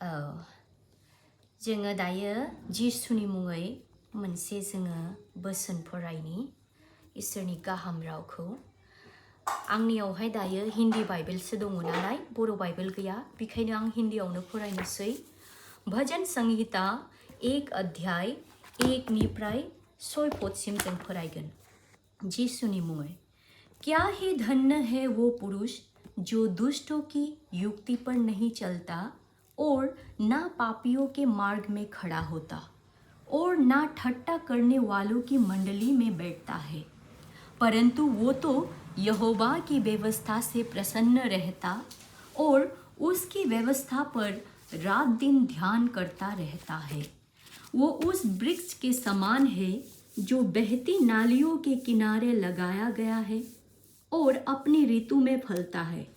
औ जोङो दायो जिसुनि मुङै मोनसे जोङो बोसोन फरायनि इसोरनि गाहाम रावखौ आंनियावहाय दायो हिन्दी बाइबेलसो दङ नालाय बर' बाइबेल गैया बेखायनो आं हिन्दीयावनो फरायनोसै भजन संहिता 1 अध्याय 1 निफ्राय 6 पदसिम जों फरायगोन जिसुनि मुङै क्या ही धन्य है वो पुरुष जो दुष्टों की युक्ति पर नहीं चलता और ना पापियों के मार्ग में खड़ा होता और ना ठट्टा करने वालों की मंडली में बैठता है, परंतु वो तो यहोवा की व्यवस्था से प्रसन्न रहता और उसकी व्यवस्था पर रात दिन ध्यान करता रहता है। वो उस वृक्ष के समान है जो बहती नालियों के किनारे लगाया गया है और अपनी ऋतु में फलता है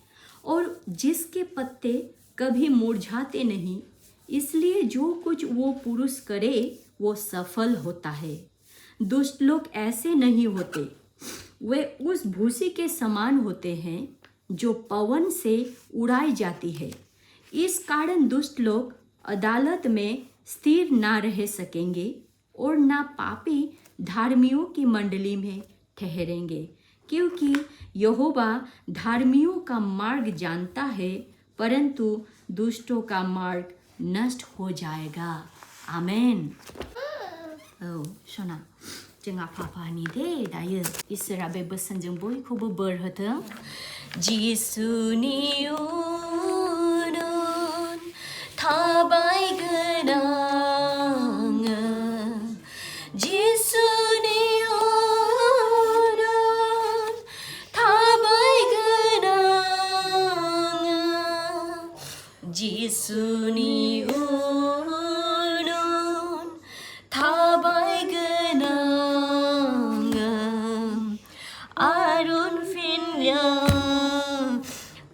और जिसके पत्ते कभी मुरझाते नहीं, इसलिए जो कुछ वो पुरुष करे वो सफल होता है। दुष्ट लोग ऐसे नहीं होते, वे उस भूसी के समान होते हैं जो पवन से उड़ाई जाती है। इस कारण दुष्ट लोग अदालत में स्थिर ना रह सकेंगे और ना पापी धार्मियों की मंडली में ठहरेंगे, क्योंकि यहोवा धार्मियों का मार्ग जानता है, परंतु दुष्टों का मार्ग नष्ट हो जाएगा। आमेन। औ सना जों आफा आफानि दे दायो इसोरा बे बोसोनजों बयखौबो बोर होथों। जिसुनि उन उन थाबायगोन आङो, जिसुनि उन उन थाबायगोन आङो, जिसुनि उन उन थाबायगोन आङो, आरो उनफिनलिया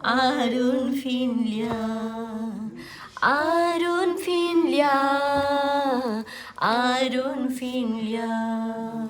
आरो उनफिनलिया आरो उनफिनलिया आरो उनफिनलिया